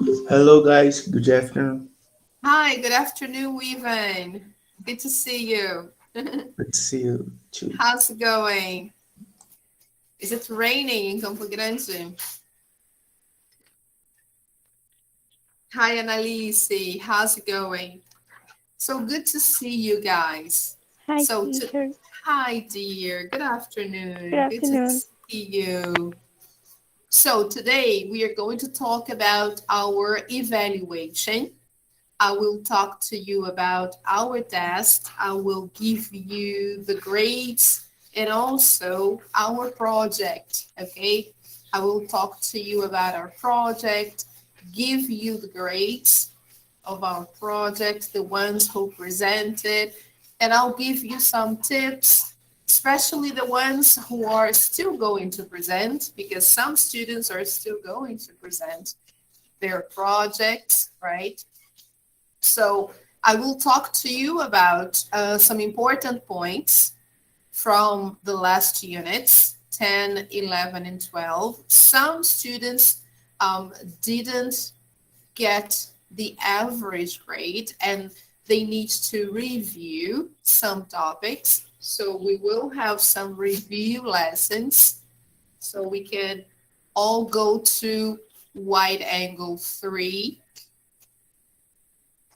Hello, guys. Good afternoon. Hi, good afternoon, Weaven. Good to see you. Good to see you too. How's it going? Is it raining in Campo Grande? Hi, Annalise. How's it going? So good to see you guys. Hi, So, to, teacher. Hi, dear. Good Good afternoon. Good to afternoon. see you. So, today we are going to talk about our evaluation. I will talk to you about our test. I will give you the grades and also our project. Okay. I will talk to you about our project, give you the grades of our project, the ones who presented, and I'll give you some tips, especially the ones who are still going to present, because some students are still going to present their projects, right? So I will talk to you about some important points from the last units, 10, 11, and 12. Some students didn't get the average grade and they need to review some topics. So we will have some review lessons so we can all go to wide angle 3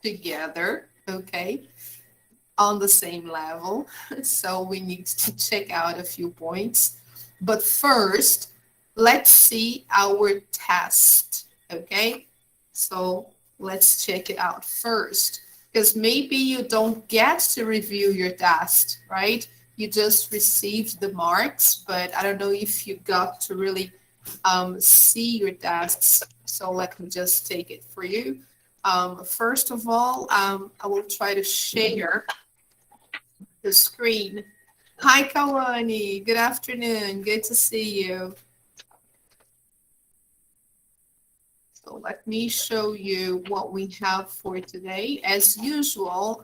together, okay, on the same level. So we need to check out a few points. But first, let's see our test, okay? So let's check it out first, because maybe you don't get to review your test, right? You just received the marks, but I don't know if you got to really see your tests. So let me just take it for you. First of all, I will try to share the screen. Hi, Kawani. Good afternoon. Good to see you. So let me show you what we have for today. As usual,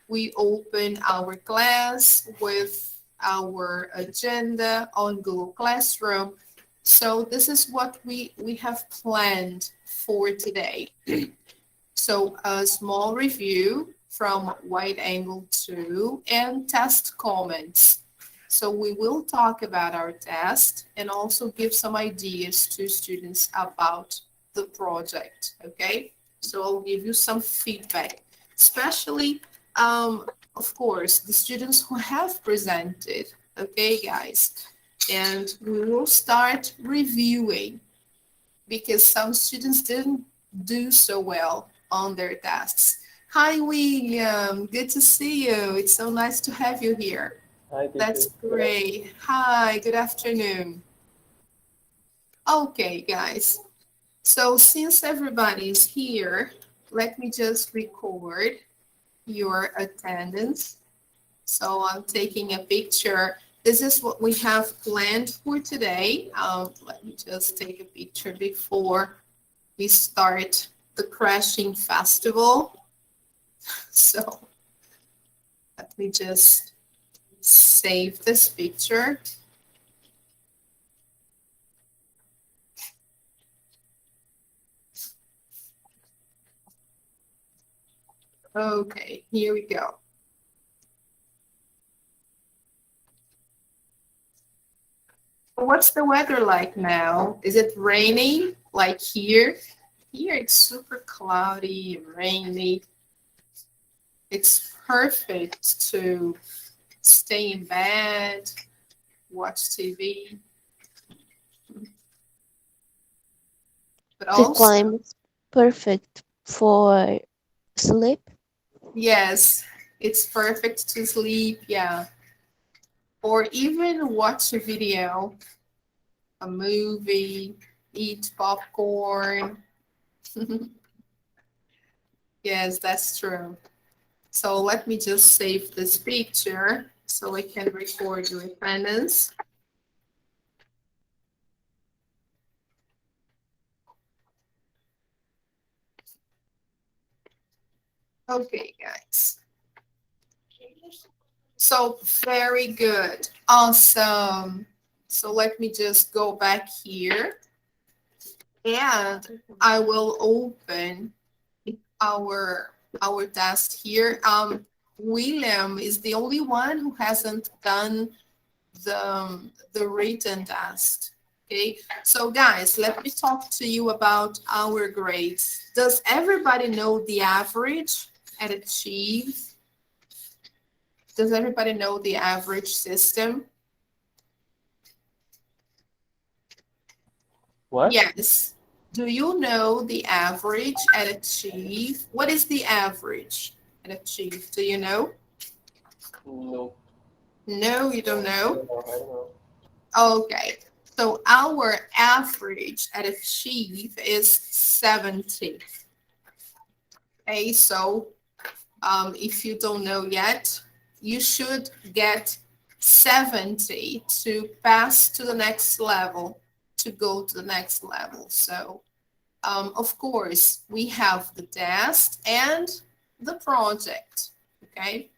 we open our class with our agenda on Google Classroom. So this is what we have planned for today. So a small review from wide angle 2 and test comments. So we will talk about our test and also give some ideas to students about the project, okay? So I'll give you some feedback, especially, of course, the students who have presented, okay, guys? And we will start reviewing because some students didn't do so well on their tests. Hi, William. Good to see you. It's so nice to have you here. Hi, That's teacher. great. Hi, good afternoon. Okay, guys. So since everybody is here, let me just record your attendance. So I'm taking a picture. This is what we have planned for today. Let me just take a picture before we start the crashing festival. So let me just save this picture. Okay, here we go. What's the weather like now? Is it raining like here? Here it's super cloudy, rainy. It's perfect to stay in bed, watch TV, but The also, climate is perfect for sleep. yes, it's perfect to sleep, yeah, or even watch a video, a movie, eat popcorn. Yes, that's true. So let me just save this picture so I can record your attendance. Okay, guys. So very good. Awesome. So let me just go back here. And I will open our test here. William is the only one who hasn't done the written test. Okay, so guys, let me talk to you about our grades. Does everybody know the average at Achieve? Does everybody know the average system? What? Yes. Do you know the average at Achieve? What is the average at Achieve? Do you know? No. No, you don't I know? don't know. I don't know. Okay. So our average at Achieve is 70. Okay, so if you don't know yet, you should get 70 to pass to the next level, to go to the next level. So of course, we have the test and the project, okay?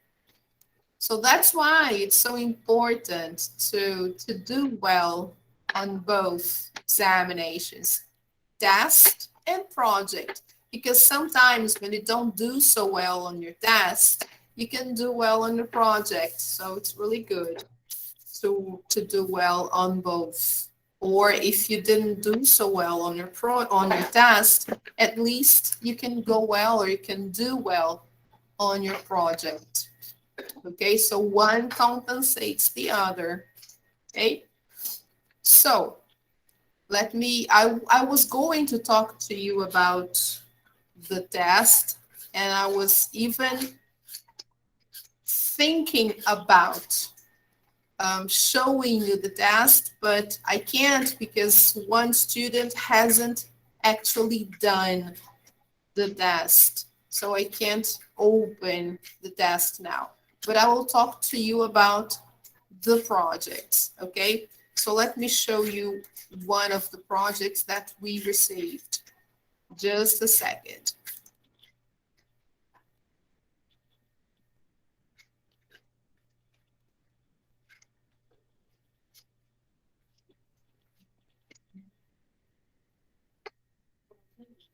So that's why it's so important to do well on both examinations, test and project, because sometimes when you don't do so well on your test, you can do well on the project. So it's really good to do well on both. Or if you didn't do so well on your test, at least you can go well or you can do well on your project. Okay, so one compensates the other. Okay, so I was going to talk to you about the test, and I was even thinking about showing you the test, but I can't because one student hasn't actually done the test. So I can't open the test now. But I will talk to you about the projects, okay? So let me show you one of the projects that we received. Just a second.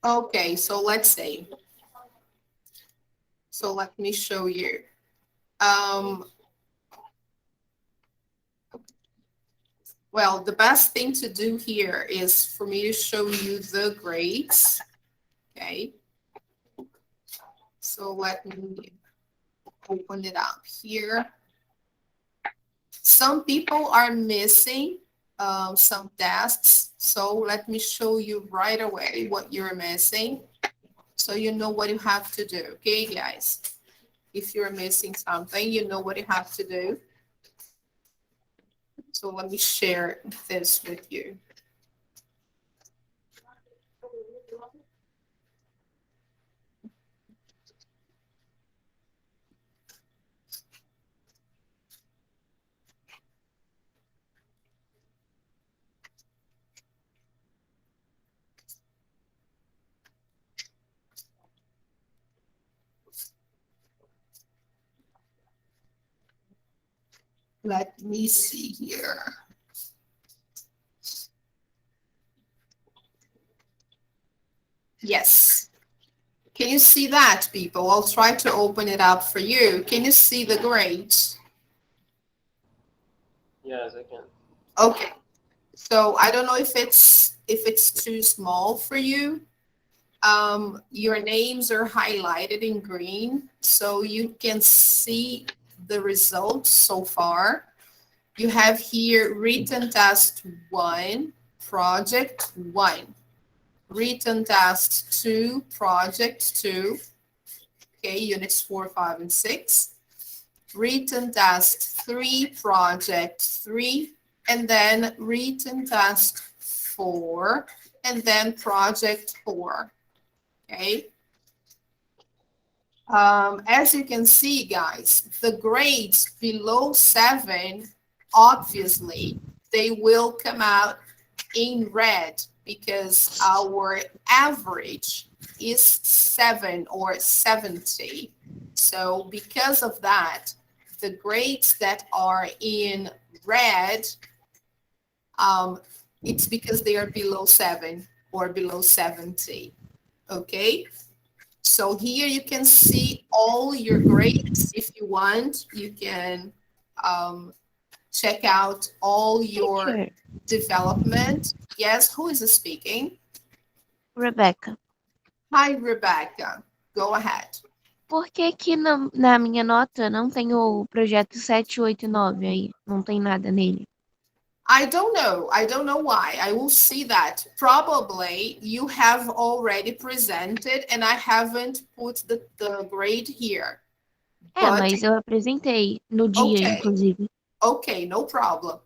Okay, so let's see. So let me show you. Well, the best thing to do here is for me to show you the grades. Okay. So let me open it up here. Some people are missing some tests. So let me show you right away what you're missing. So you know what you have to do. Okay, guys? If you're missing something, you know what you have to do. So let me share this with you. Let me see here. Yes. Can you see that, people? I'll try to open it up for you. Can you see the grades? Yes, I can. Okay. So I don't know if it's too small for you. Your names are highlighted in green, so you can see the results so far. You have here written test 1, project 1. Written test 2, project 2. Okay, units 4, 5, and 6. Written test 3, project 3. And then written test 4. And then project 4. Okay. As you can see, guys, the grades below 7, obviously, they will come out in red because our average is 7 or 70. So because of that, the grades that are in red, it's because they are below 7. or below 70. Okay? So here you can see all your grades. If you want, you can check out all your Teacher, development. Yes, who is speaking? Rebecca, Hi, Rebecca. Go ahead. por que que na minha nota não tem o projeto 789 aí? Não tem nada nele. I don't know. I don't know why. I will see that. Probably you have already presented and I haven't put the grade here. É, But mas eu apresentei no dia, okay, inclusive. okay, no problem.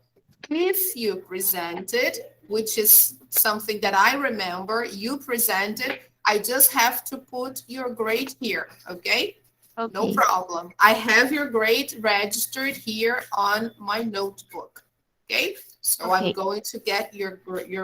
If you presented, which is something that I remember, you presented, I just have to put your grade here, okay? No Ok. problem. I have your grade registered here on my notebook, okay? So I'm Okay. going to get your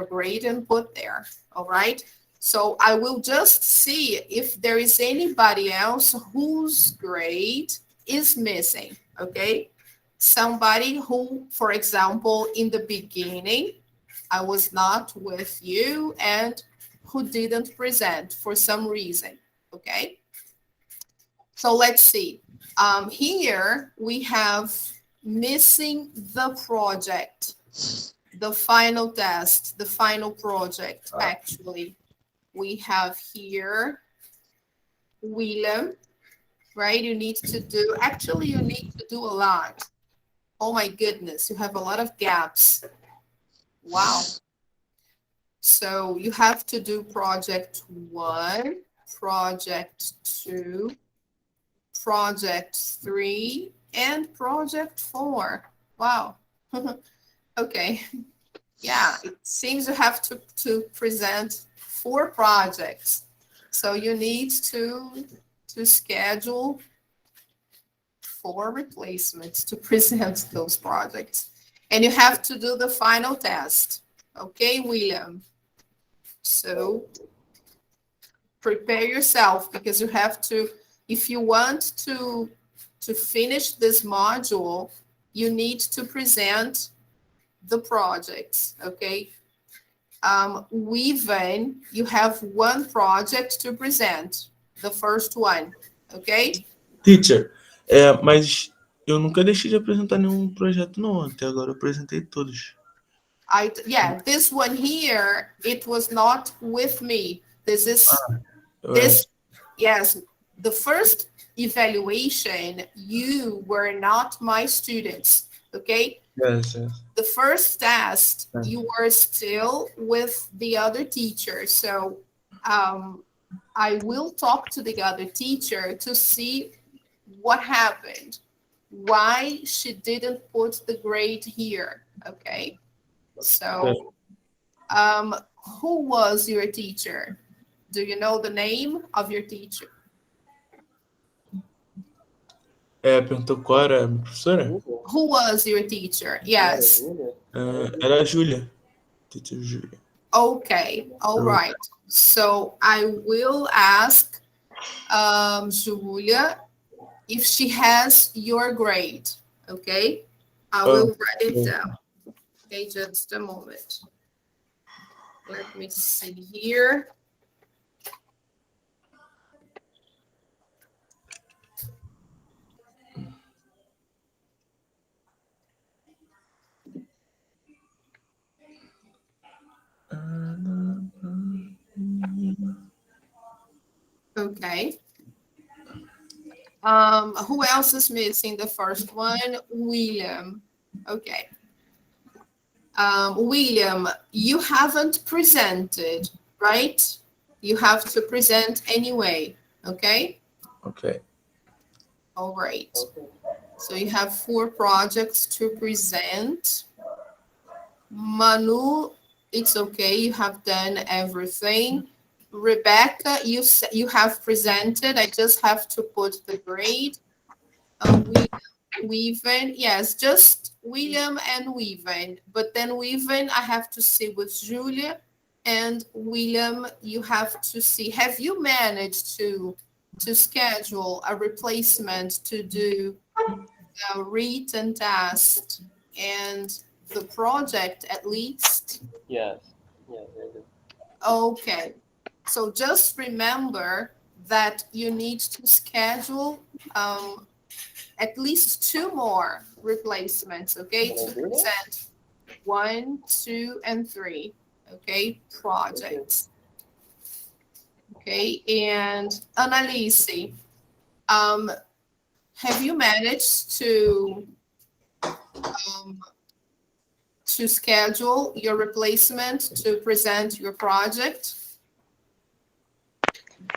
grade and put there, all right? So I will just see if there is anybody else whose grade is missing, okay? Somebody who, for example, in the beginning, I was not with you and who didn't present for some reason, okay? So let's see. Here we have missing the project, the final test, the final project, actually. We have here William, right? You need to do, actually you need to do a lot. Oh my goodness, you have a lot of gaps. Wow. So you have to do project 1, project 2, project 3, and project 4. Wow. Okay. Yeah, it seems you have to present 4 projects. So you need to schedule 4 replacements to present those projects. And you have to do the final test. Okay, William? So prepare yourself because you have to, if you want to finish this module, you need to present the projects, okay? Weaven, you have 1 project to present, the first one, okay? Teacher, mas eu nunca deixei de apresentar nenhum projeto, não. Até agora eu apresentei todos. Yeah, this one here, it was not with me. This is, É, yes, the first evaluation, you were not my students, okay? yes. The first test, Yes. you were still with the other teacher. So I will talk to the other teacher to see what happened, why she didn't put the grade here, okay? So who was your teacher? Do you know the name of your teacher? Perguntou qual era a minha professora? Who was your teacher? Yes. Era a Júlia. Teacher Júlia. Okay, all right. So I will ask Julia if she has your grade, okay? I will write it down. Okay, just a moment. Let me see here. Okay. Who else is missing the first one? William. Okay. William, you haven't presented, right? You have to present anyway, okay? Ok. All right. So you have 4 projects to present. Manu, it's okay. You have done everything. Rebecca, you have presented. I just have to put the grade. Weaven, yes, just William and Weaven. But then Weaven, I have to see with Julia. And William, you have to see. Have you managed to schedule a replacement to do a written test and the project at least? Yes. Yes, I do. Okay. So just remember that you need to schedule at least 2 more replacements, okay, Can I to do that? present 1, 2, and 3, okay, projects. Okay, and Annalise, have you managed to schedule your replacement to present your project?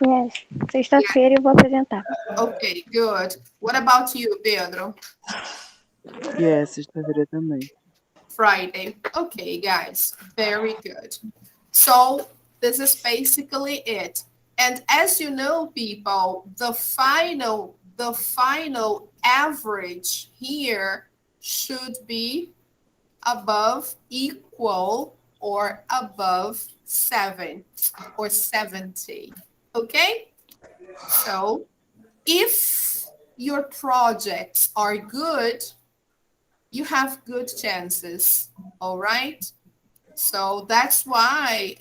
Yes. Sexta-feira eu vou apresentar. Okay, good. What about you, Pedro? Yes, sexta-feira também. Friday. Okay, guys, very good. So this is basically it. And as you know, people, the final average here should be above, equal, or above 7 or 70. Okay? So if your projects are good, you have good chances. All right? So that's why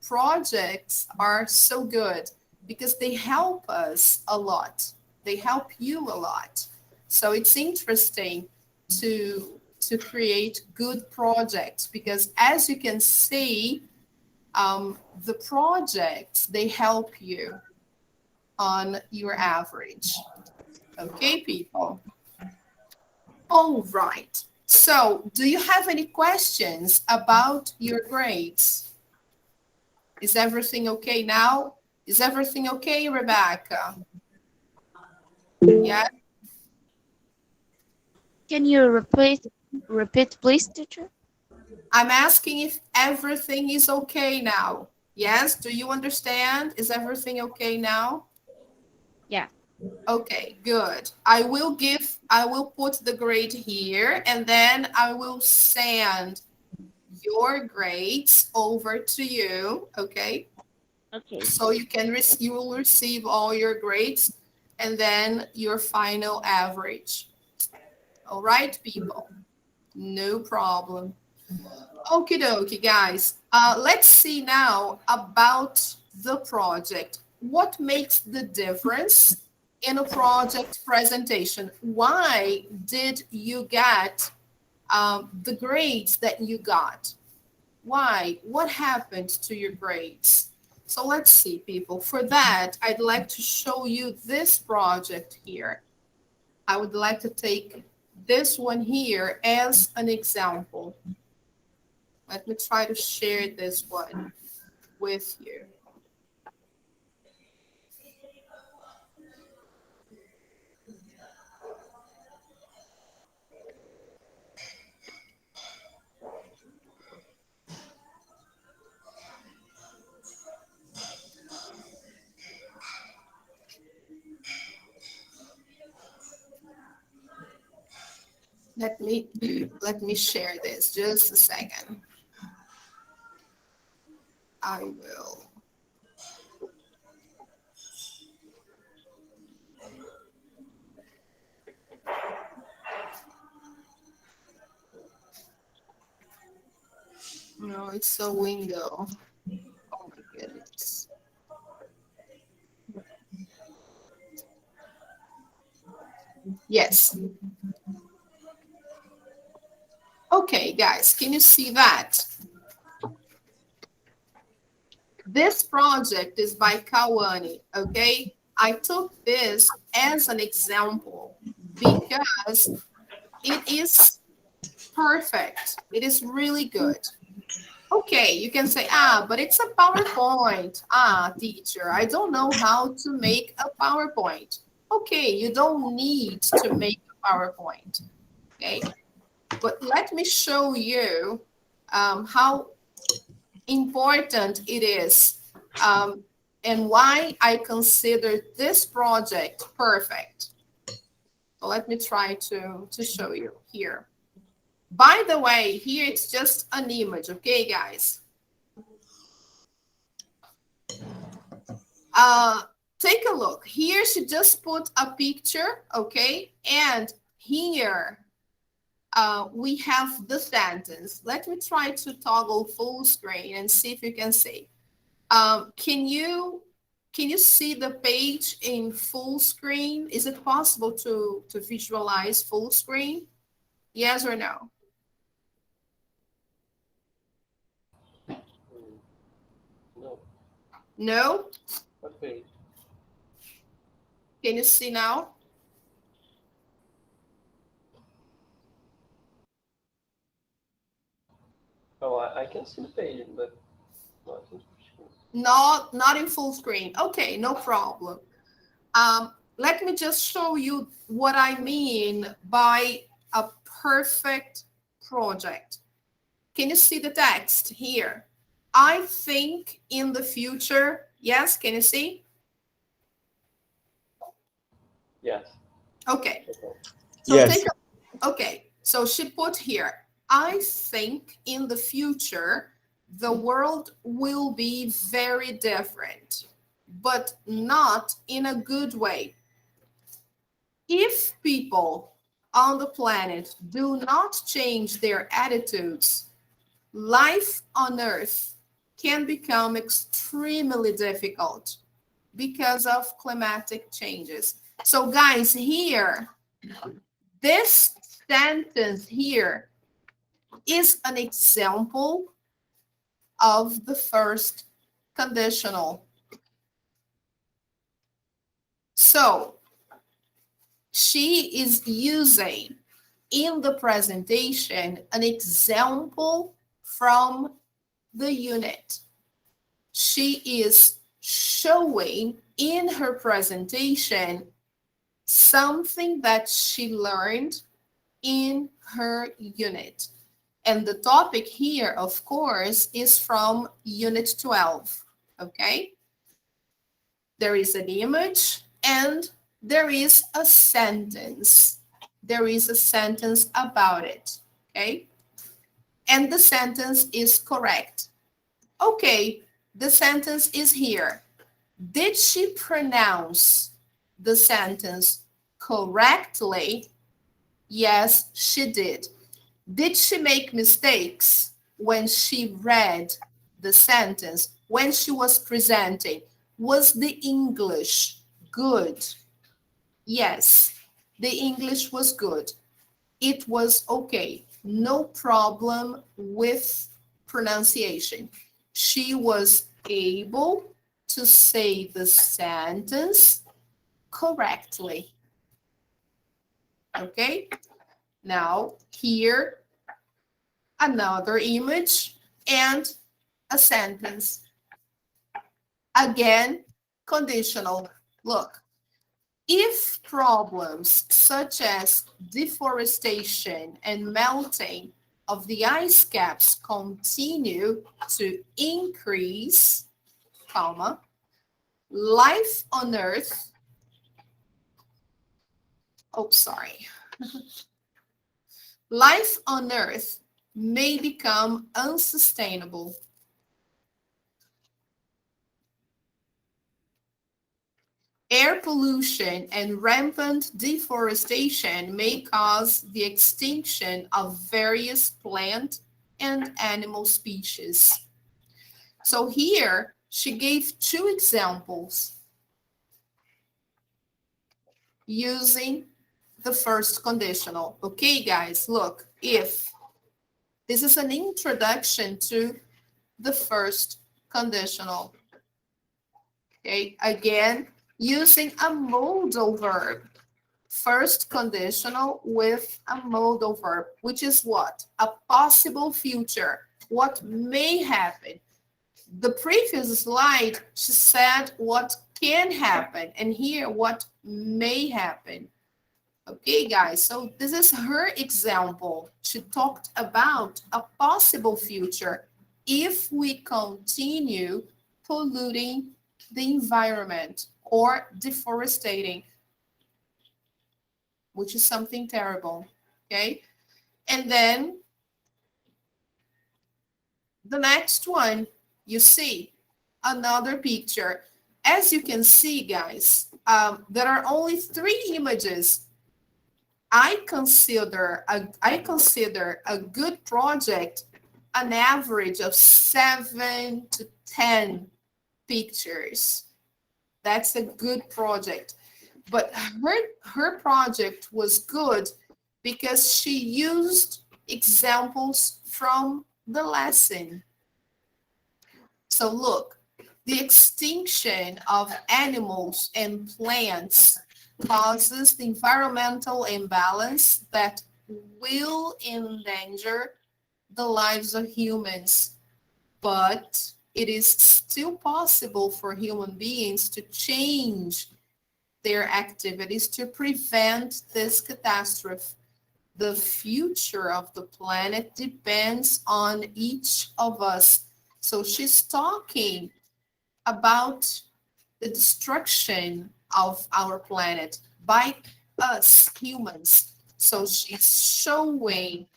projects are so good, because they help us a lot. They help you a lot. So it's interesting to create good projects, because as you can see, the projects, they help you on your average. Okay, people? All right. So do you have any questions about your grades? Is everything okay now? Is everything okay, Rebecca? Yeah. Can you repeat, please, teacher? I'm asking if everything is okay now. Yes, do you understand? Is everything okay now? Yeah. Okay, good. I will put the grade here, and then I will send your grades over to you, okay? Okay. So you will receive all your grades and then your final average. All right, people? No problem. Okie dokie, guys. Let's see now about the project. What makes the difference in a project presentation? Why did you get the grades that you got? Why? What happened to your grades? So let's see, people. For that, I'd like to show you this project here. I would like to take this one here as an example. Let me try to share this one with you. Let me share this, just a second. I will. No, it's a window. Oh my goodness. Yes. Okay, guys, can you see that? This project is by Kawani, okay? I took this as an example because it is perfect. It is really good. Okay, you can say, but it's a PowerPoint. Teacher, I don't know how to make a PowerPoint. Okay, you don't need to make a PowerPoint, okay? But let me show you how important it is and why I consider this project perfect. So let me try to show you here. By the way, here it's just an image, okay, guys? Take a look. Here she just put a picture, okay? And here we have the sentence. Let me try to toggle full screen and see if you can see. Can you see the page in full screen? Is it possible to visualize full screen? Yes or no? No. No? Okay. Can you see now? Oh, I can see the page, but not in screen. Not in full screen. Okay, no problem. Let me just show you what I mean by a perfect project. Can you see the text here? I think in the future. Yes, can you see? Yes. Okay. Okay. So Yes. okay. So she put here, I think in the future, the world will be very different, but not in a good way. If people on the planet do not change their attitudes, life on Earth can become extremely difficult because of climatic changes. So, guys, here, this sentence here is an example of the first conditional. So, she is using in the presentation an example from the unit. She is showing in her presentation something that she learned in her unit. And the topic here, of course, is from Unit 12, okay? There is an image and there is a sentence. There is a sentence about it, okay? And the sentence is correct. Okay, the sentence is here. Did she pronounce the sentence correctly? Yes, she did. Did she make mistakes when she read the sentence, when she was presenting? Was the English good? Yes, the English was good. It was okay. No problem with pronunciation. She was able to say the sentence correctly. Okay, now here another image and a sentence. Again, conditional. Look, if problems such as deforestation and melting of the ice caps continue to increase, comma, life on Earth, life on Earth may become unsustainable. Air pollution and rampant deforestation may cause the extinction of various plant and animal species. So here she gave two examples using the first conditional. Okay, guys, look, if this is an introduction to the first conditional. Okay, again, using a modal verb. First conditional with a modal verb, which is what? A possible future. What may happen. The previous slide, she said what can happen, and here what may happen. Okay, guys, so this is her example. She talked about a possible future if we continue polluting the environment or deforesting, which is something terrible, okay? And then the next one, you see another picture. As you can see, guys, there are only 3 images. I consider a good project an average of 7 to 10 pictures. That's a good project. But her project was good because she used examples from the lesson. So look, the extinction of animals and plants causes the environmental imbalance that will endanger the lives of humans. But it is still possible for human beings to change their activities to prevent this catastrophe. The future of the planet depends on each of us. So she's talking about the destruction of our planet by us humans. So she's showing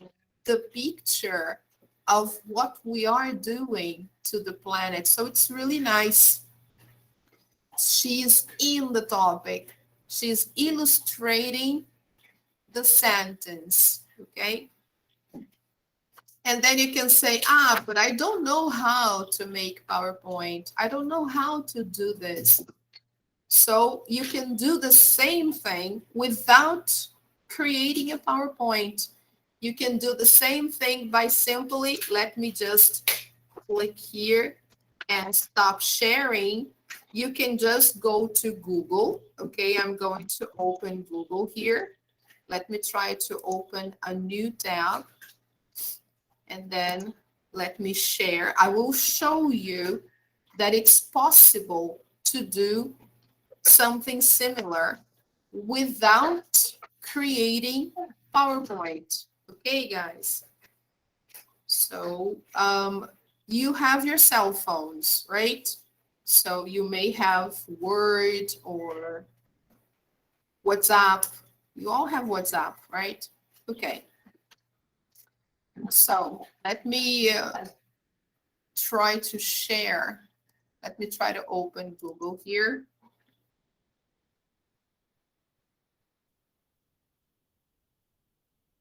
the picture of what we are doing to the planet. So it's really nice. She's in the topic. She's illustrating the sentence, okay? And then you can say, but I don't know how to make PowerPoint. I don't know how to do this. So you can do the same thing without creating a PowerPoint. You can do the same thing by simply, let me just click here and stop sharing. You can just go to Google. Okay, I'm going to open Google here. Let me try to open a new tab. And then let me share. I will show you that it's possible to do something similar without creating PowerPoint. Okay, guys. So you have your cell phones, right? So you may have Word or WhatsApp. You all have WhatsApp, right? Okay. So let me try to share. Let me try to open Google here.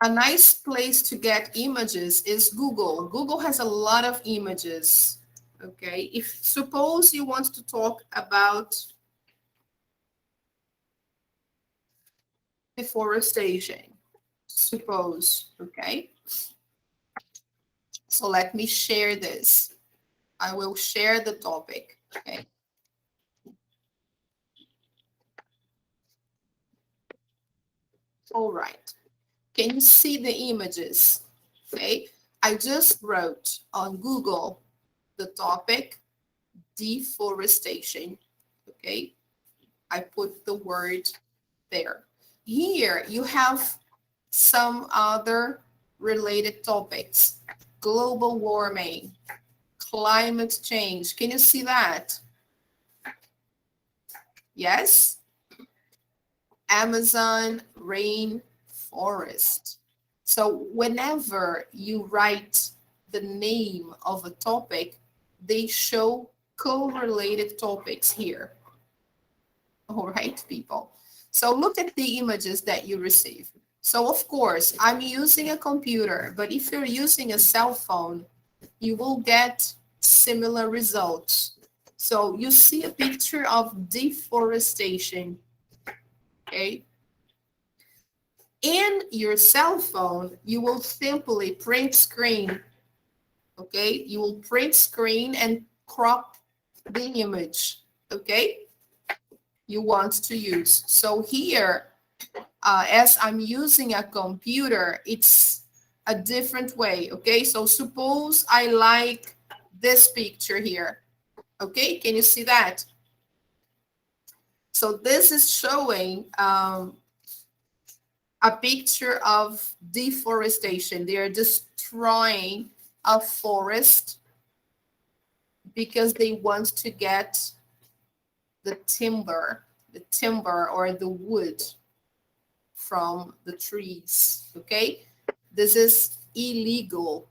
A nice place to get images is Google. Google has a lot of images. Okay, if suppose you want to talk about deforestation, suppose, okay? So let me share this. I will share the topic, okay? All right. Can you see the images? Okay. I just wrote on Google the topic deforestation. Okay. I put the word there. Here you have some other related topics. Global warming, climate change. Can you see that? Yes? Amazon rainforest. So whenever you write the name of a topic, they show correlated topics here. All right, people. So look at the images that you receive. So of course, I'm using a computer, but if you're using a cell phone, you will get similar results. So you see a picture of deforestation, okay? In your cell phone, you will simply print screen, okay? You will print screen and crop the image, okay? You want to use. So here, as I'm using a computer, it's a different way, okay? So suppose I like this picture here, okay? Can you see that? So this is showing a picture of deforestation. They are destroying a forest because they want to get the timber or the wood from the trees, okay? This is illegal,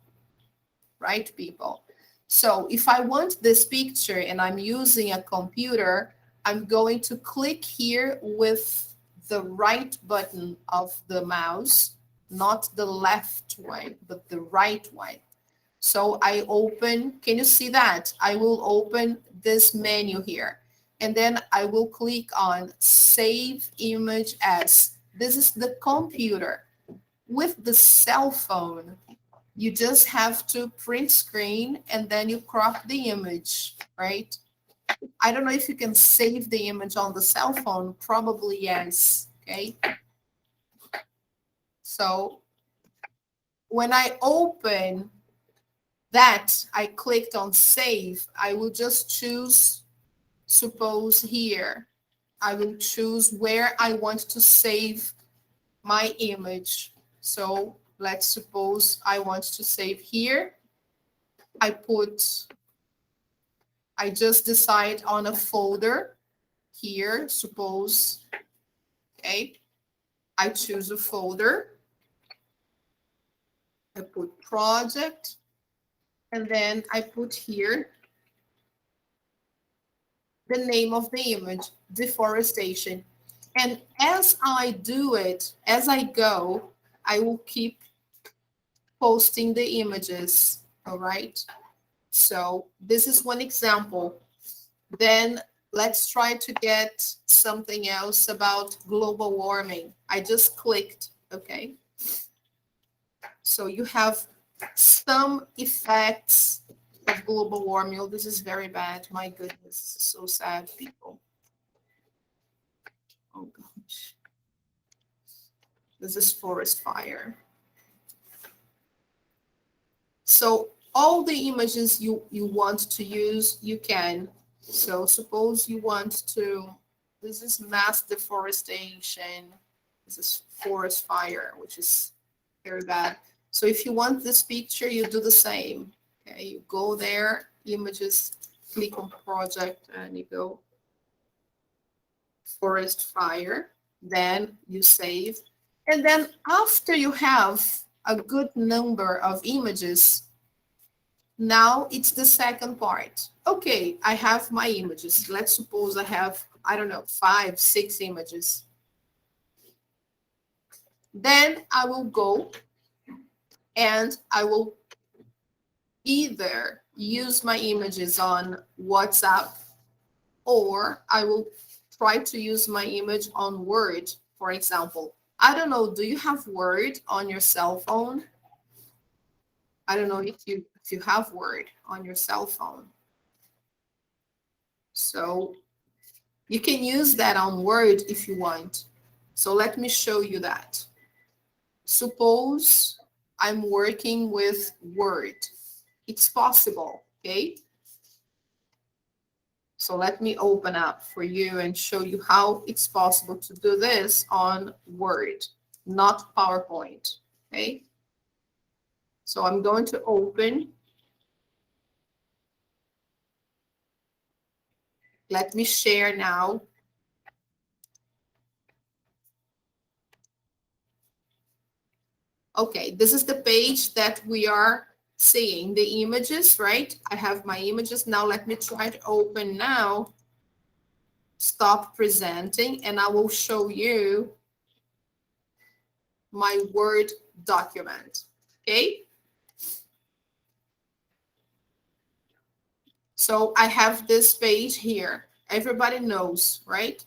right, people? So if I want this picture and I'm using a computer, I'm going to click here with the right button of the mouse, not the left one, but the right one. So I open, can you see that? I will open this menu here. And then I will click on Save Image As. This is the computer. With the cell phone, you just have to print screen and then you crop the image, right? I don't know if you can save the image on the cell phone. Probably yes, okay? So when I open that, I clicked on save. I will just choose, suppose here, I will choose where I want to save my image. So let's suppose I want to save here. I just decide on a folder here, suppose, okay. I choose a folder. I put project, and then I put here the name of the image, deforestation. And as I do it, as I go, I will keep posting the images, all right? So this is one example. Then let's try to get something else about global warming. I just clicked, okay? So you have some effects of global warming. Oh, this is very bad. My goodness, this is so sad, people. Oh gosh. This is forest fire. So all the images you want to use, you can. So suppose you want to, this is mass deforestation. This is forest fire, which is very bad. So if you want this picture, you do the same. Okay, you go there, images, click on project, and you go forest fire. Then you save. And then after you have a good number of images, now it's the second part. Okay, I have my images. Let's suppose I have, I don't know, 5, 6 images. Then I will go and I will either use my images on WhatsApp, or I will try to use my image on Word, for example. I don't know, do you have Word on your cell phone? I don't know if you have Word on your cell phone. So you can use that on Word if you want. So let me show you that. Suppose I'm working with Word. It's possible, okay? So let me open up for you and show you how it's possible to do this on Word, not PowerPoint, okay? So I'm going to open. Let me share now. Okay, this is the page that we are seeing, the images, right? I have my images. Now let me try to open now. Stop presenting, and I will show you my Word document, okay? So I have this page here. Everybody knows, right?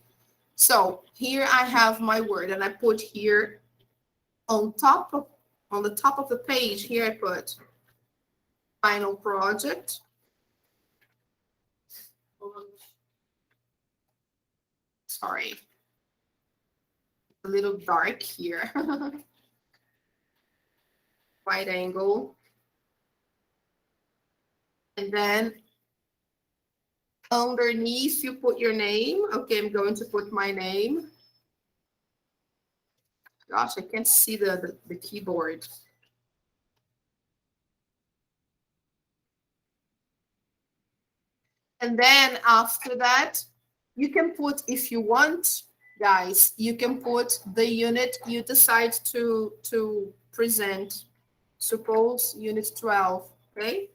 So here I have my Word, and I put here on the top of the page, here I put final project. Sorry, a little dark here. Wide angle. And then underneath you put your name. Okay, I'm going to put my name. Gosh, I can't see the keyboard. And then after that, you can put, if you want, guys, you can put the unit you decide to present. Suppose unit 12, okay?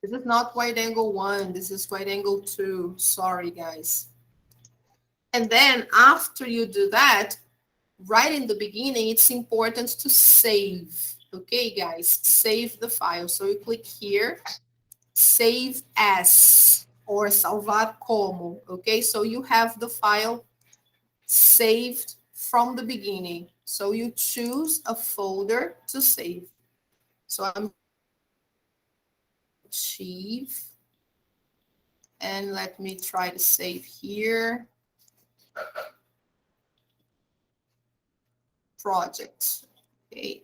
This is not wide angle 1, this is wide angle 2. Sorry, guys. And then after you do that, right in the beginning, it's important to save, Okay, guys, save the file. So you click here, save as, or salvar como, okay? So you have the file saved from the beginning. So you choose a folder to save. So I'm achieve, and let me try to save here. Projects, okay.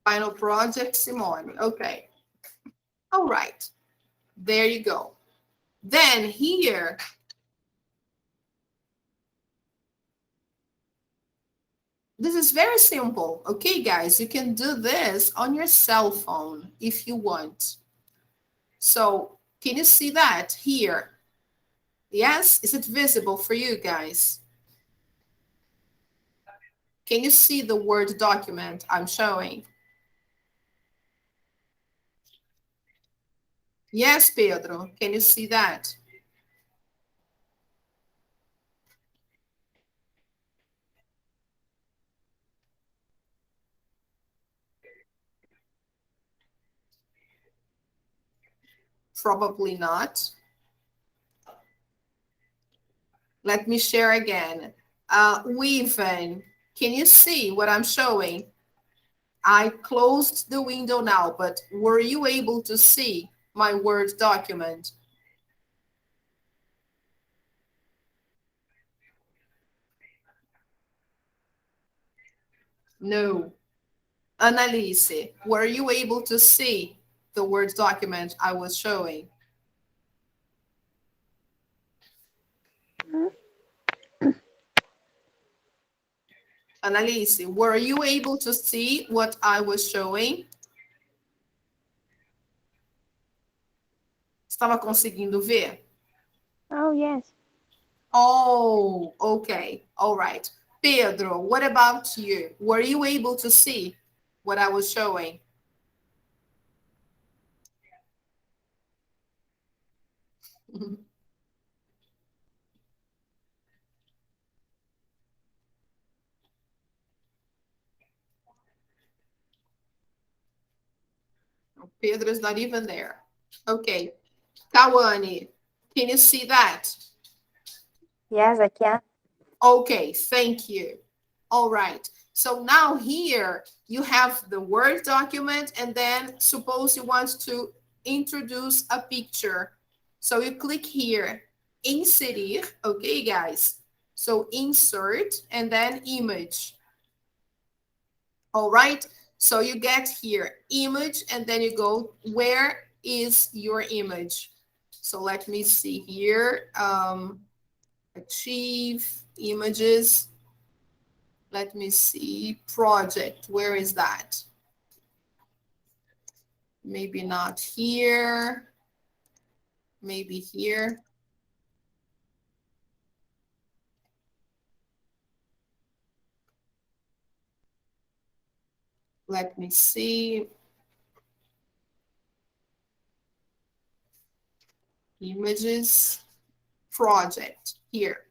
Final project, Simone, okay. All right, there you go. Then here, this is very simple. Okay, guys, you can do this on your cell phone if you want. So can you see that here? Yes, is it visible for you guys? Can you see the Word document I'm showing? Yes, Pedro, can you see that? Probably not. Let me share again. Weaven, can you see what I'm showing? I closed the window now, but were you able to see my Word document? No. Annalise, were you able to see the Word document I was showing? Annalise, were you able to see what I was showing? Estava conseguindo ver? Oh, yes. Oh, okay. All right. Pedro, what about you? Were you able to see what I was showing? Pedro is not even there. Okay. Kawane, can you see that? Yes, I can. Okay, thank you. All right. So now here you have the Word document, and then suppose you want to introduce a picture. So you click here, inserir, okay, guys? So insert and then image. All right. So you get here image, and then you go, where is your image? So let me see here. Achieve images. Let me see, project, where is that? Maybe not here, maybe here. Let me see. Images, project, here.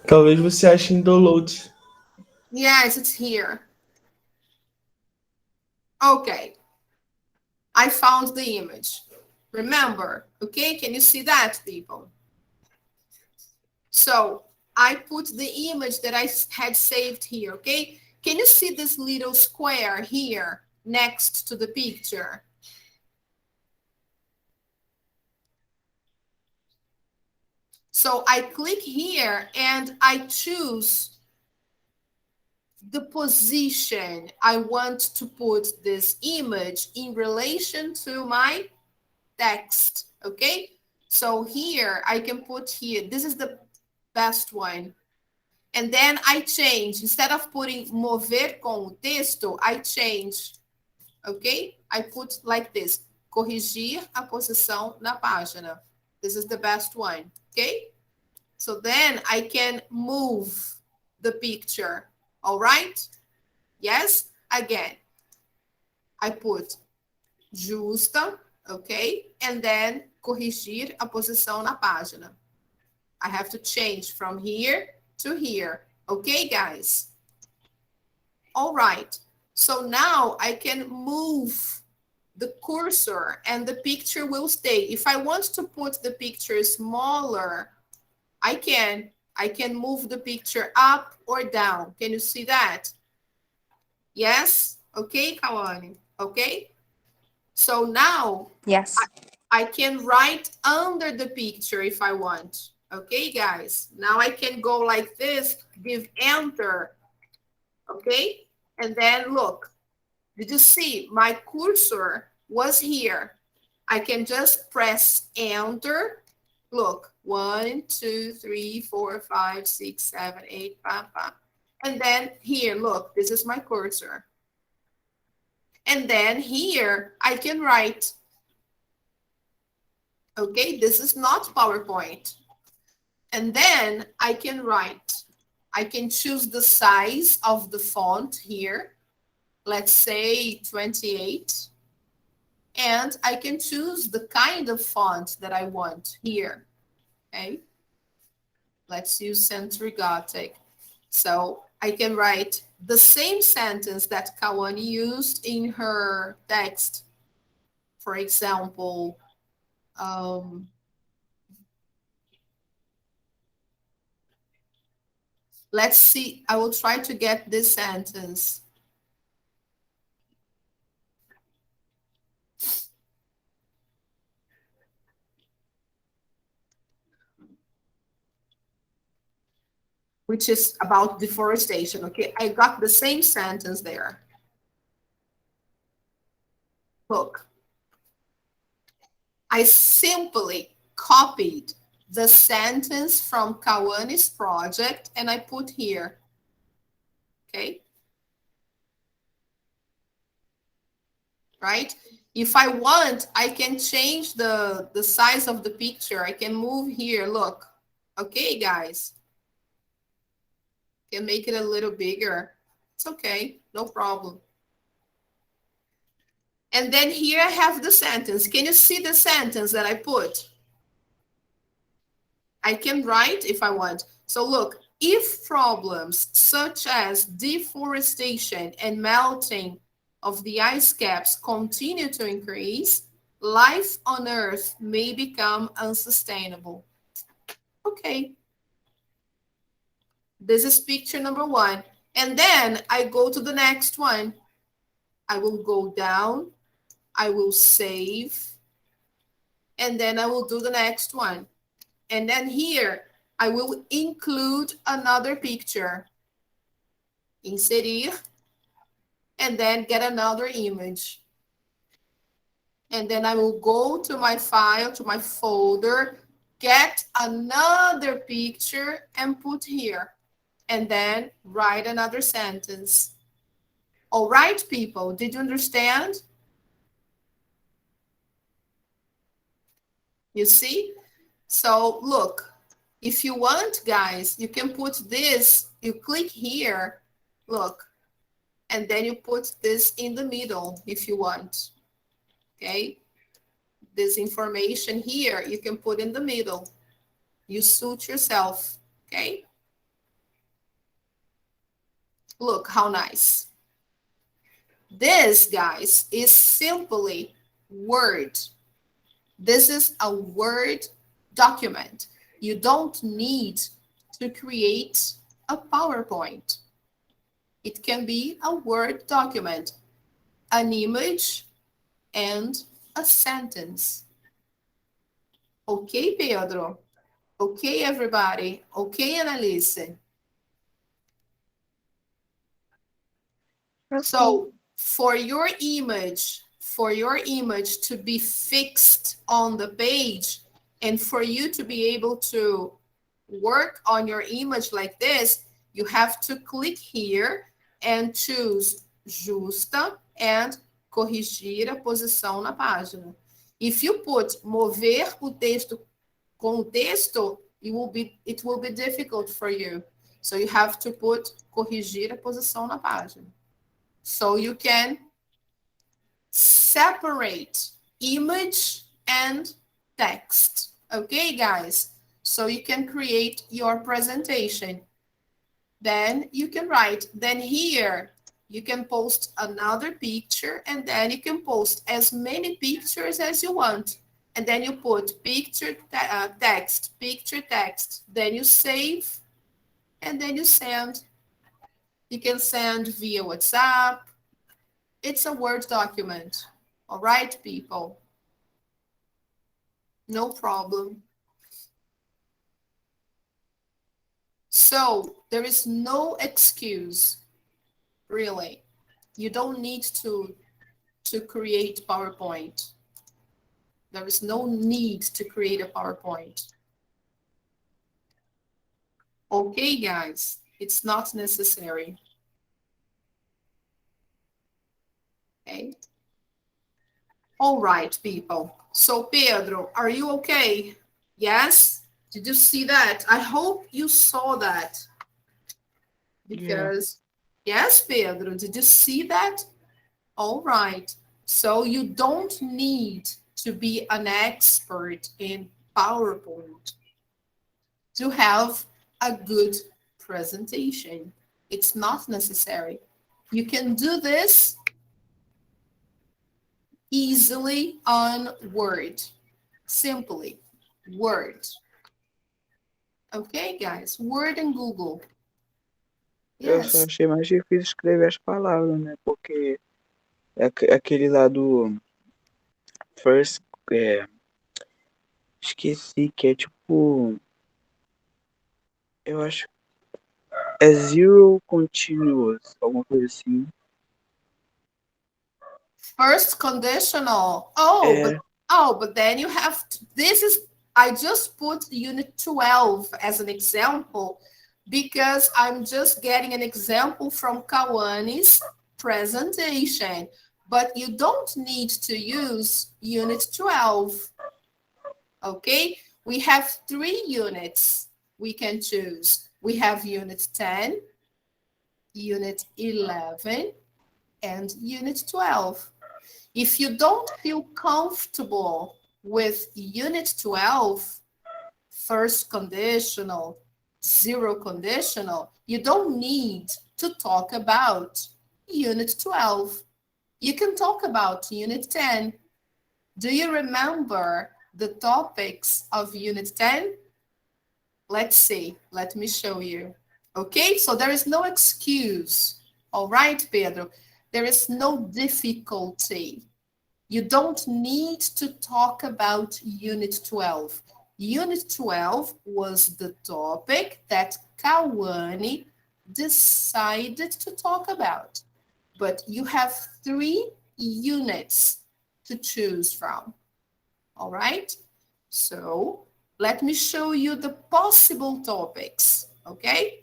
Talvez você ache em download. Yes, it's here. Okay. I found the image. Remember, okay? Can you see that, people? So I put the image that I had saved here, okay? Can you see this little square here next to the picture? So I click here and I choose the position I want to put this image in relation to my text, okay? So here I can put here, this is the best one. And then I change, instead of putting mover com o texto, I change, okay? I put like this, corrigir a posição na página. This is the best one, okay? So then I can move the picture, all right? Yes, again, I put justa, okay? And then corrigir a posição na página. I have to change from here to here. Okay, guys? All right. So now I can move the cursor and the picture will stay. If I want to put the picture smaller, I can move the picture up or down. Can you see that? Yes? Okay, Kawane? Okay? So now Yes. I can write under the picture if I want. Okay, guys? Now I can go like this, give enter. Okay? And then look, did you see my cursor was here? I can just press enter. Look, 1, 2, 3, 4, 5, 6, 7, 8, 5, 5. And then here, look, this is my cursor. And then here I can write. Okay, this is not PowerPoint. And then I can write. I can choose the size of the font here. Let's say 28. And I can choose the kind of font that I want here. Okay. Let's use Century Gothic. So I can write the same sentence that Kawane used in her text. For example, let's see, I will try to get this sentence. Which is about deforestation, okay? I got the same sentence there. Look, I simply copied the sentence from Kawane's project and I put here, okay? Right? If I want, I can change the size of the picture. I can move here, look. Okay, guys. Can make it a little bigger. It's okay, no problem. And then here I have the sentence. Can you see the sentence that I put? I can write if I want. So look, if problems such as deforestation and melting of the ice caps continue to increase, life on Earth may become unsustainable. Okay. This is picture number 1. And then I go to the next one. I will go down. I will save. And then I will do the next one. And then here, I will include another picture. Inserir. And then get another image. And then I will go to my file, to my folder, get another picture and put here. And then write another sentence. All right, people, did you understand? You see? So look, if you want, guys, you can put this, you click here, look, and then you put this in the middle if you want, okay? This information here, you can put in the middle. You suit yourself, okay? Look how nice. This, guys, is simply Word. This is a Word document. You don't need to create a PowerPoint. It can be a Word document, an image, and a sentence. Okay, Pedro? Okay, everybody? Okay, Annalise? Okay. So for your image to be fixed on the page and for you to be able to work on your image like this, you have to click here and choose Justa and corrigir a posição na página. If you put mover o texto com o texto, it will be difficult for you. So you have to put corrigir a posição na página. So you can separate image and text. Okay, guys? So you can create your presentation. Then you can write, then here you can post another picture, and then you can post as many pictures as you want. And then you put text, picture text. Then you save, and then you send. You can send via WhatsApp. It's a Word document. All right, people? No problem. So there is no excuse, really. You don't need to create PowerPoint. There is no need to create a PowerPoint. Okay, guys, it's not necessary. Okay. All right, people. So Pedro, are you okay? Yes? Did you see that? I hope you saw that. Because, yes, Pedro, did you see that? All right. So you don't need to be an expert in PowerPoint to have a good presentation. It's not necessary. You can do this easily on Word. Simply, Word. Okay, guys? Word and Google. Eu só Yes. achei mais difícil escrever as palavras, né? Porque aquele lá do first, esqueci que é tipo, eu acho, é zero continuous, alguma coisa assim. First conditional. But then you have to, I just put unit 12 as an example because I'm just getting an example from Kawani's presentation. But you don't need to use unit 12. Okay? We have 3 units we can choose. We have unit 10, unit 11, and unit 12. If you don't feel comfortable with unit 12, first conditional, zero conditional, you don't need to talk about unit 12. You can talk about unit 10. Do you remember the topics of unit 10? Let's see. Let me show you. Okay, so there is no excuse. All right, Pedro. There is no difficulty. You don't need to talk about Unit 12. Unit 12 was the topic that Kawani decided to talk about. But you have 3 units to choose from. All right? So let me show you the possible topics. Okay?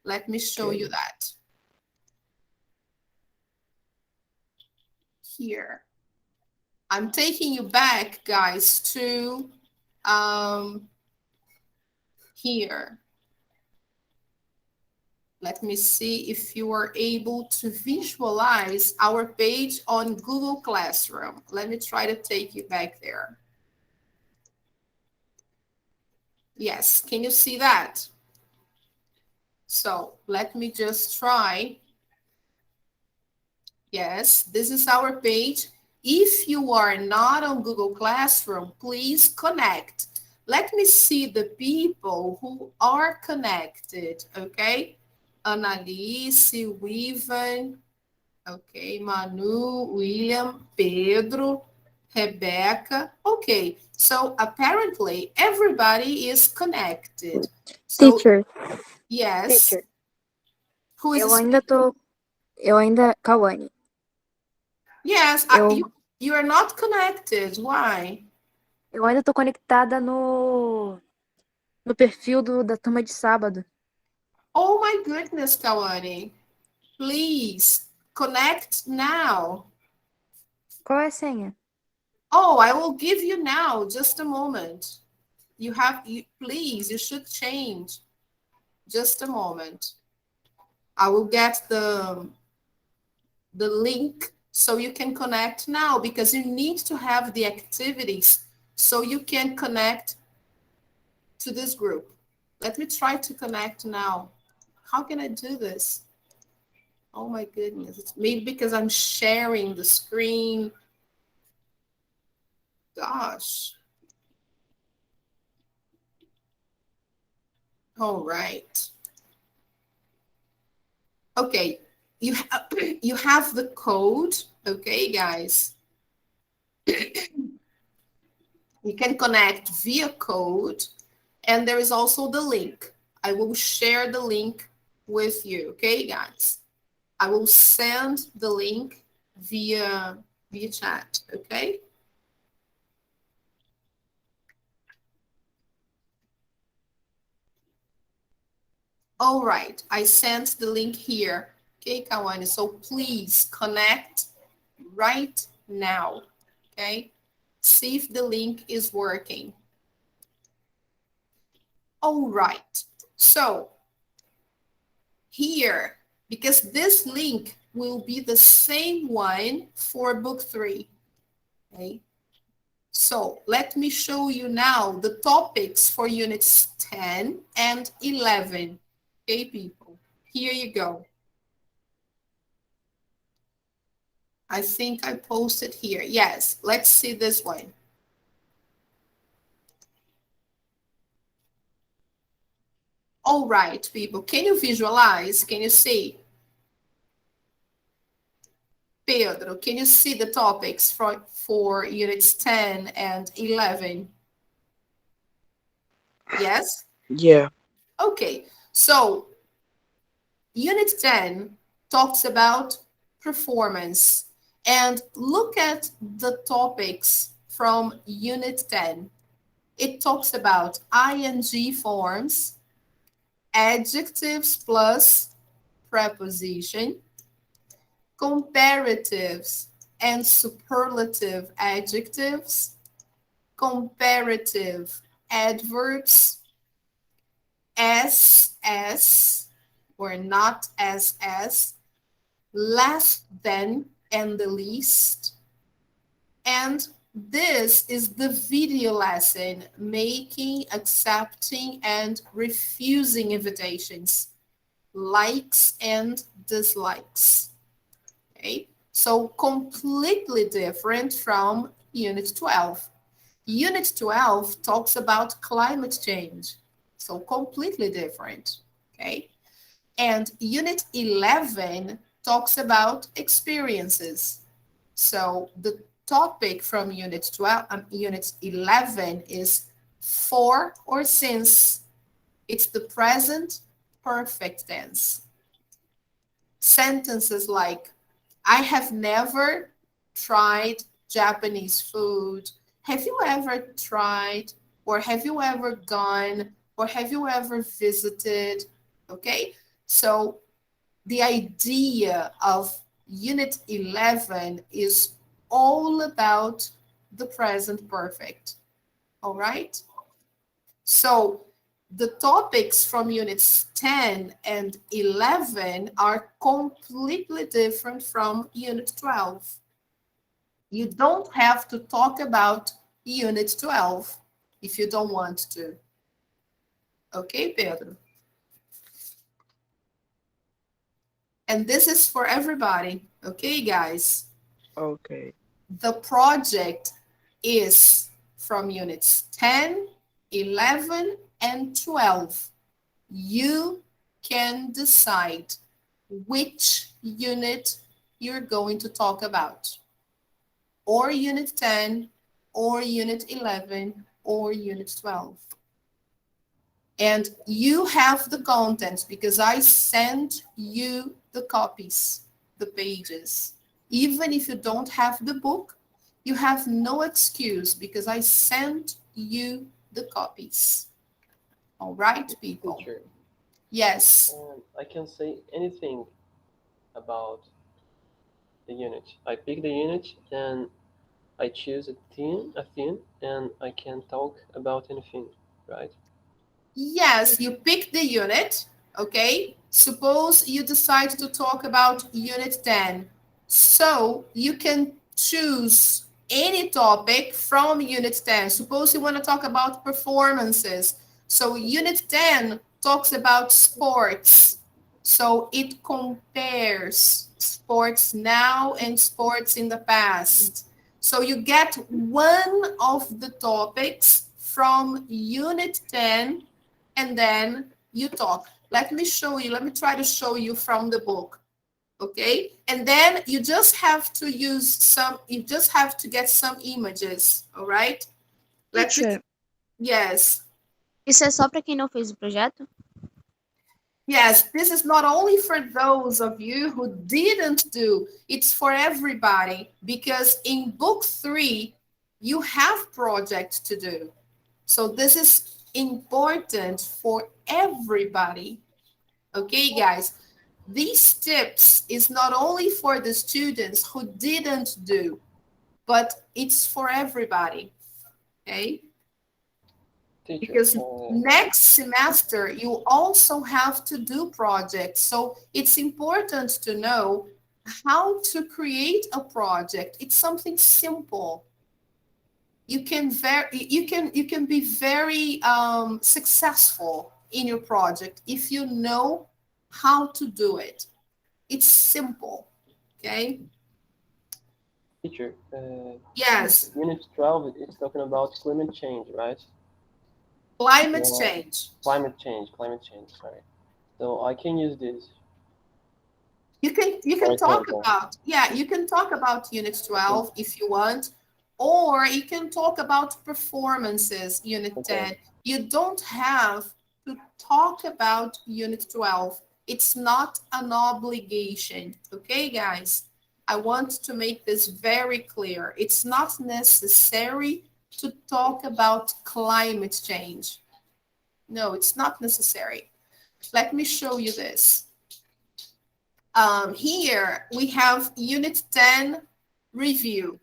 Let me show you that. Here. I'm taking you back, guys, to here. Let me see if you are able to visualize our page on Google Classroom. Let me try to take you back there. Yes, can you see that? So let me just try. Yes, this is our page. If you are not on Google Classroom, please connect. Let me see the people who are connected, okay? Annalise, Wivan, okay, Manu, William, Pedro, Rebecca. Okay, so apparently everybody is connected. So, Teacher, yes. teacher, Who is eu ainda, Kawane, Yes, eu, you are not connected. Why? eu ainda tô conectada no perfil da turma de sábado. Oh my goodness, Kawane. Please connect now. Qual é a senha? Oh, I will give you now. Just a moment. Please, you should change. Just a moment. I will get the link so you can connect now because you need to have the activities so you can connect to this group. Let me try to connect now. How can I do this? Oh my goodness. It's maybe because I'm sharing the screen. Gosh. All right. Okay. You have the code. Okay, guys. You can connect via code, and there is also the link. I will share the link with you, okay, guys? I will send the link via chat, okay? All right, I sent the link here, okay, Kawane? So please connect right now, okay? See if the link is working. All right, so here, because this link will be the same one for book 3, okay? So let me show you now the topics for units 10 and 11, okay, people? Here you go. I think I posted here. Yes, let's see this one. All right, people, can you visualize? Can you see? Pedro, can you see the topics for units 10 and 11? Yes? Yeah. Okay, so unit 10 talks about performance. And look at the topics from unit 10. It talks about ing forms, adjectives plus preposition, comparatives and superlative adjectives, comparative adverbs, as or not as, less than and the least. And this is the video lesson, making, accepting, and refusing invitations, likes and dislikes. Okay, so completely different from Unit 12. Unit 12 talks about climate change, so completely different, okay? And Unit 11 talks about experiences. So the topic from Unit 12, Unit 11 is for or since. It's the present perfect tense. Sentences like, I have never tried Japanese food. Have you ever tried, or have you ever gone, or have you ever visited? Okay, so the idea of Unit 11 is all about the present perfect. All right? So the topics from units 10 and 11 are completely different from unit 12. You don't have to talk about unit 12 if you don't want to. Okay, Pedro? And this is for everybody. Okay, guys? Okay. The project is from units 10, 11, and 12. You can decide which unit you're going to talk about, or unit 10, or unit 11, or unit 12. And you have the contents because I sent you the copies, the pages. Even if you don't have the book, you have no excuse because I sent you the copies. All right, people? Teacher, Yes. I can say anything about the unit. I pick the unit and I choose a theme, and I can talk about anything, right? Yes, you pick the unit, okay? Suppose you decide to talk about unit 10. So you can choose any topic from unit 10. Suppose you want to talk about performances. So Unit 10 talks about sports. So it compares sports now and sports in the past. So you get one of the topics from Unit 10 and then you talk. Let me try to show you from the book. Okay, and then you just have to get some images, all right? Teacher, Yes. isso é só para quem não fez o projeto? Yes, this is not only for those of you who didn't do, it's for everybody, because in book 3, you have projects to do. So this is important for everybody. Okay, guys, these tips is not only for the students who didn't do, but it's for everybody, okay? Teacher, Because next semester, you also have to do projects. So it's important to know how to create a project. It's something simple. You can be very successful in your project if you know how to do it. It's simple, okay? teacher, Yes, Unit 12 is talking about climate change, right? climate change. Climate change, sorry. So I can use this. You can talk about, you can talk about Unit 12 if you want, or you can talk about performances, Unit 10. You don't have to talk about Unit 12. It's not an obligation, okay, guys? I want to make this very clear. It's not necessary to talk about climate change. No, it's not necessary. Let me show you this. Here we have Unit 10 review,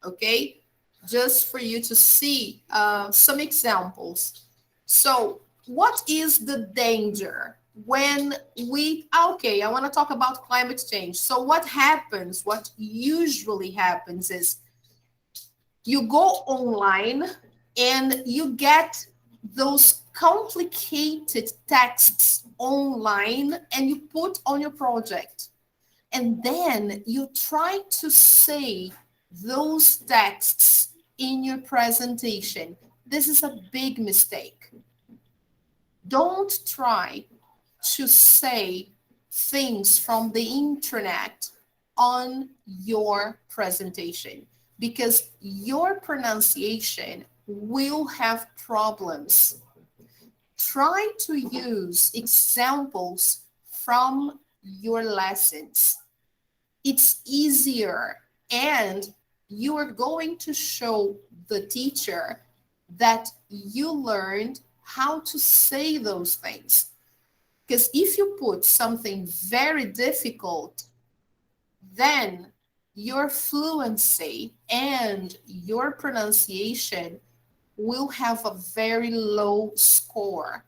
okay? Just for you to see some examples. So what is the danger when okay, I want to talk about climate change. So what usually happens is you go online and you get those complicated texts online and you put on your project. And then you try to say those texts in your presentation. This is a big mistake. Don't try to say things from the internet on your presentation, because your pronunciation will have problems. Try to use examples from your lessons. It's easier, and you are going to show the teacher that you learned how to say those things. Because if you put something very difficult, then your fluency and your pronunciation will have a very low score.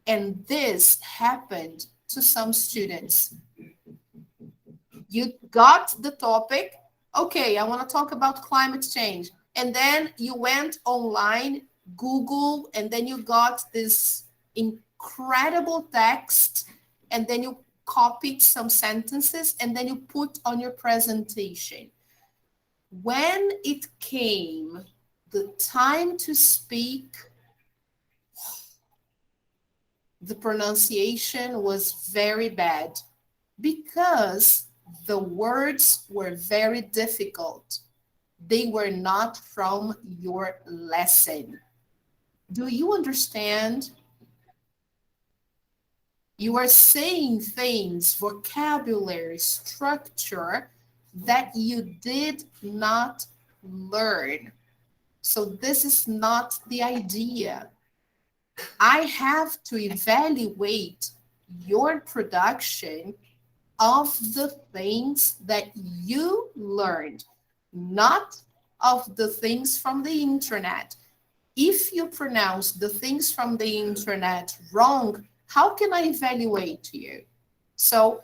And this happened to some students. You got the topic. Okay, I want to talk about climate change. And then you went online, Google, and then you got this incredible text, and then you copied some sentences, and then you put on your presentation. When it came the time to speak, the pronunciation was very bad because the words were very difficult. They were not from your lesson. Do you understand? You are saying things, vocabulary, structure that you did not learn. So this is not the idea. I have to evaluate your production of the things that you learned, not of the things from the internet. If you pronounce the things from the internet wrong, how can I evaluate you? So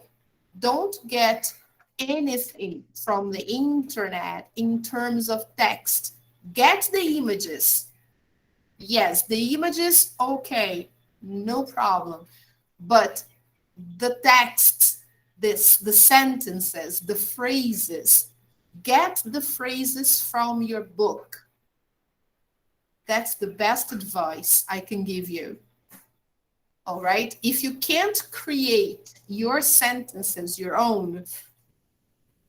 don't get anything from the internet in terms of text. Get the images. Yes, the images, okay, no problem. But the text, the sentences, the phrases, get the phrases from your book. That's the best advice I can give you. All right? If you can't create your sentences your own,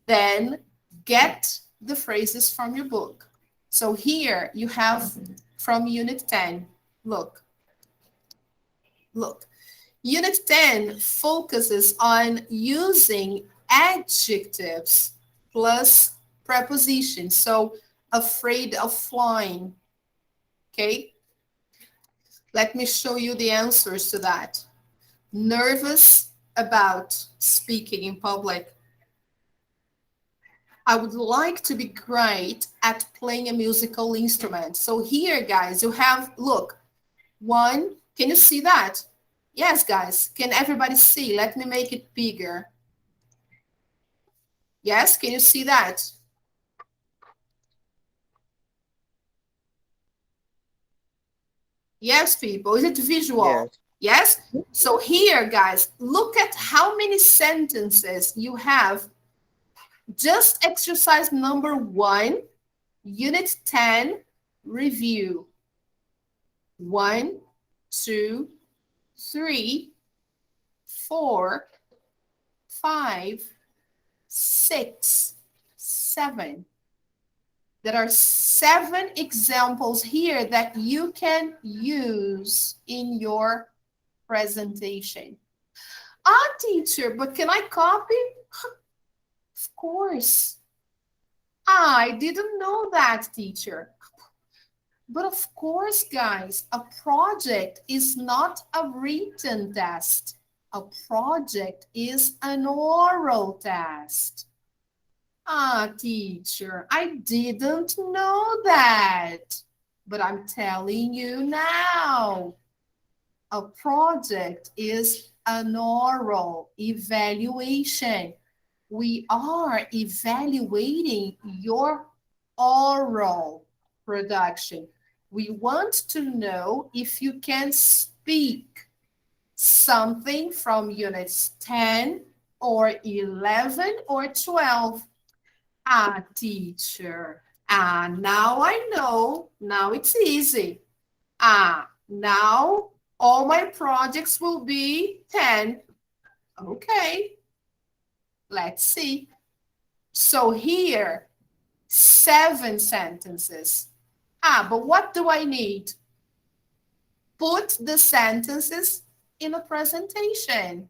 then get the phrases from your book. So here you have from Unit 10. Look. Unit 10 focuses on using adjectives plus prepositions. So afraid of flying. Okay? Let me show you the answers to that. Nervous about speaking in public. I would like to be great at playing a musical instrument. So here, guys, you have, look, one, can you see that? Yes, guys, can everybody see? Let me make it bigger. Yes, can you see that? Yes, people, is it visual? Yes. Yes? So here, guys, look at how many sentences you have. Just exercise number 1, Unit 10, review. 1, 2, 3, 4, 5, 6, 7. There are 7 examples here that you can use in your presentation. Ah, teacher, but can I copy? Of course. I didn't know that, teacher. But of course, guys, a project is not a written test. A project is an oral test. Ah, teacher, I didn't know that. But I'm telling you now. A project is an oral evaluation. We are evaluating your oral production. We want to know if you can speak something from units 10 or 11 or 12. Ah, teacher. Ah, now I know. Now it's easy. Ah, now all my projects will be 10. Okay. Let's see. So here, 7 sentences. Ah, but what do I need? Put the sentences in a presentation.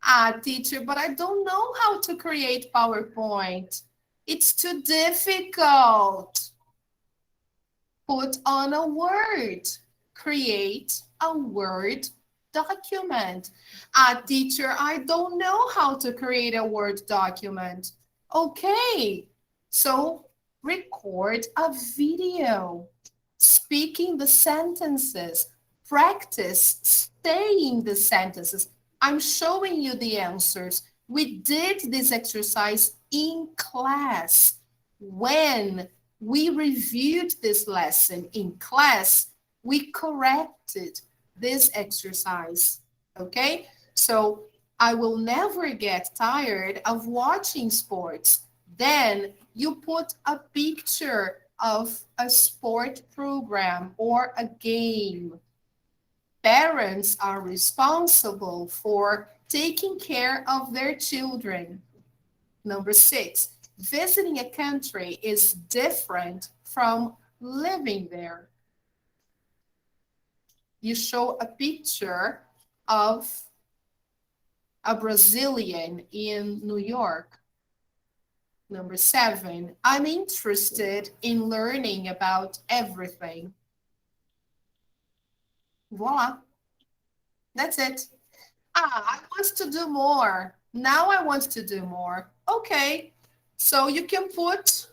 Ah, teacher, but I don't know how to create PowerPoint. It's too difficult. Put on a Word. Create a Word document. Ah, teacher, I don't know how to create a Word document. Okay, so record a video, speaking the sentences, practice saying the sentences. I'm showing you the answers. We did this exercise in class. When we reviewed this lesson in class, we corrected this exercise, okay? So I will never get tired of watching sports. Then you put a picture of a sport program or a game. Parents are responsible for taking care of their children. Number 6, visiting a country is different from living there. You show a picture of a Brazilian in New York. Number 7, I'm interested in learning about everything. Voila. That's it. Ah, I want to do more. Now I want to do more. Okay. So you can put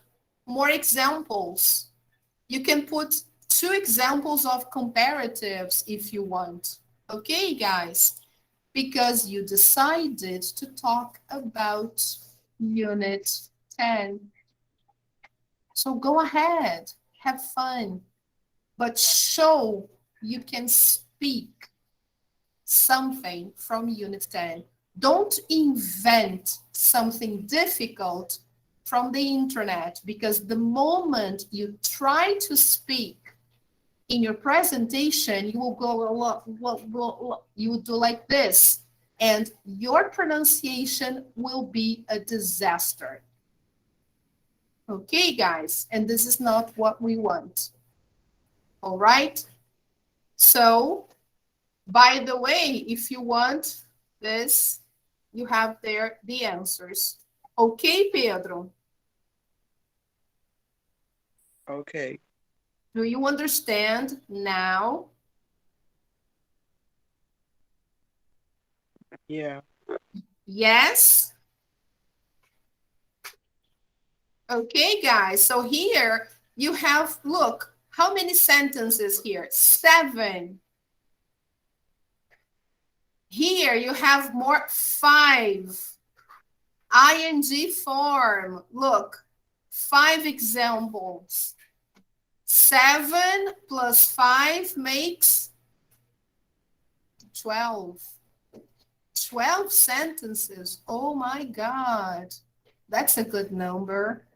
more examples. You can put 2 examples of comparatives if you want. Okay, guys? Because you decided to talk about Unit 10. So go ahead, have fun, but show you can speak something from Unit 10. Don't invent something difficult from the internet, because the moment you try to speak in your presentation, you will go a lot, you will do like this, and your pronunciation will be a disaster. Okay, guys, and this is not what we want. All right? So, by the way, if you want this, you have there the answers. Okay, Pedro? Okay. Do you understand now? Yeah. Yes? Okay, guys, so here you have, look, how many sentences here? 7. Here you have more, 5. ING form, look, 5 examples. 7 plus 5 makes 12. 12 sentences. Oh my God. That's a good number.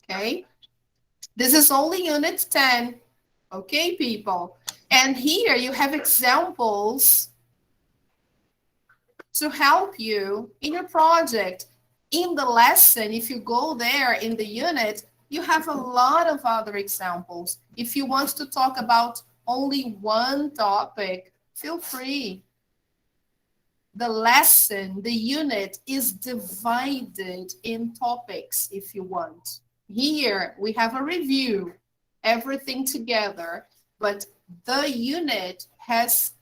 Okay. This is only Unit 10. Okay, people. And here you have examples to help you in your project. In the lesson, if you go there in the unit, you have a lot of other examples. If you want to talk about only one topic, feel free. The lesson, the unit is divided in topics if you want. Here we have a review, everything together, but the unit has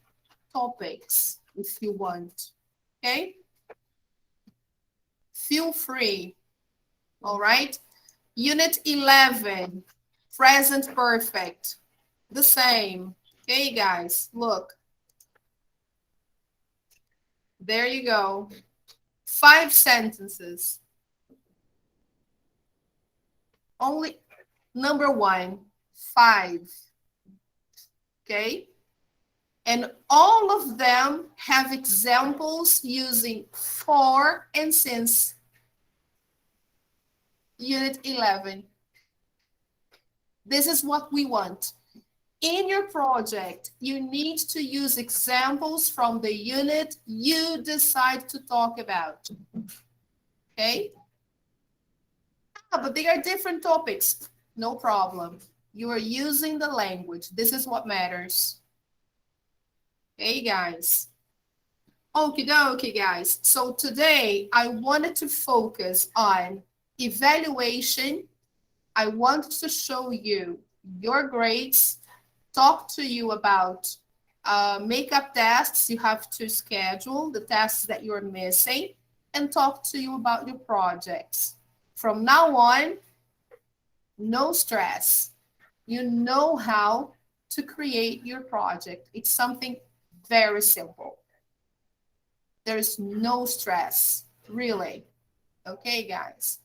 topics if you want. Okay? Feel free. All right? Unit 11, present perfect. The same. Okay, guys, look. There you go. 5 sentences. Only number 1, 5. Okay? And all of them have examples using for and since. Unit 11. This is what we want. In your project, you need to use examples from the unit you decide to talk about. Okay? But they are different topics. No problem. You are using the language. This is what matters. Okay, guys. Okie dokie, guys. So today I wanted to focus on evaluation. I want to show you your grades, talk to you about makeup tests you have to schedule, the tests that you're missing, and talk to you about your projects. From now on, no stress. You know how to create your project. It's something very simple. There's no stress, really. Okay, guys.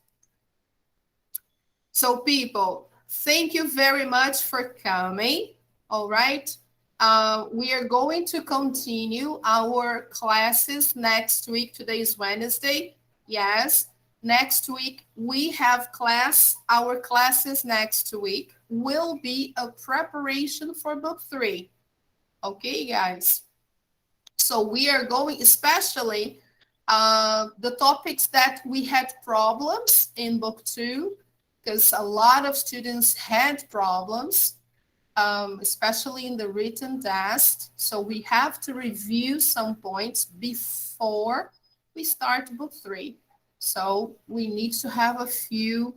So people, thank you very much for coming. All right. We are going to continue our classes next week. Today is Wednesday. Yes. Next week, we have class. Our classes next week will be a preparation for book 3. Okay, guys. So we are going, especially the topics that we had problems in book 2, because a lot of students had problems, especially in the written test. So we have to review some points before we start book 3. So we need to have a few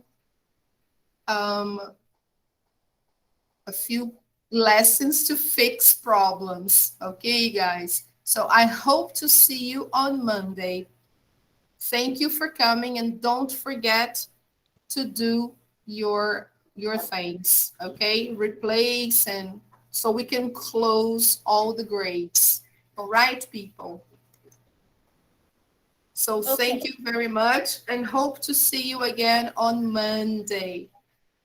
lessons to fix problems. Okay, guys. So I hope to see you on Monday. Thank you for coming, and don't forget to do your things, okay? Replace, and so we can close all the grades. All right, people? So thank you very much, and hope to see you again on Monday.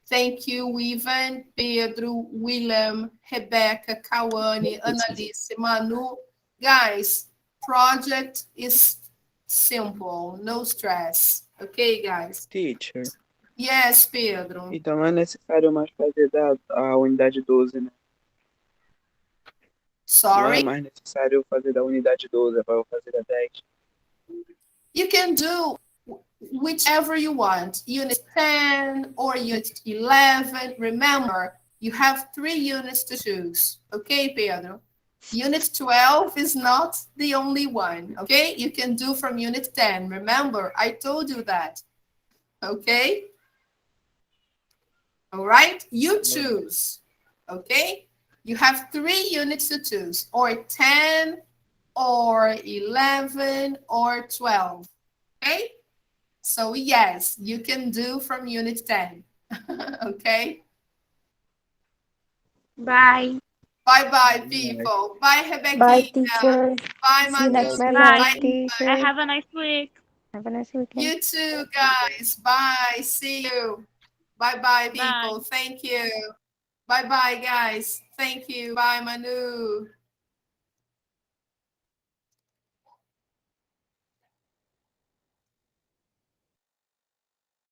Thank you, Ivan, Pedro, William, Rebecca, Kawane, Annalise, Manu. Guys, project is simple, no stress. Okay, guys? Teacher, Yes, Pedro. então não é necessário mais fazer a unidade 12, né? Não é Sorry. mais necessário fazer da unidade 12, é para eu fazer a 10. You can do whichever you want, unit 10 or unit 11. Remember, you have 3 units to choose. Okay, Pedro? Unit 12 is not the only one, okay? You can do from unit 10. Remember, I told you that, okay? All right, you choose, okay? You have 3 units to choose, or 10, or 11, or 12, okay? So yes, you can do from unit 10, okay? Bye. Bye-bye, people. Bye, Rebecca. Bye, teacher. Bye, See you next Manu. my Bye. life, teacher. Have a nice week. Have a nice weekend. You too, guys. Bye. See you. Bye-bye, people. Bye. Thank you. Bye-bye, guys. Thank you. Bye, Manu.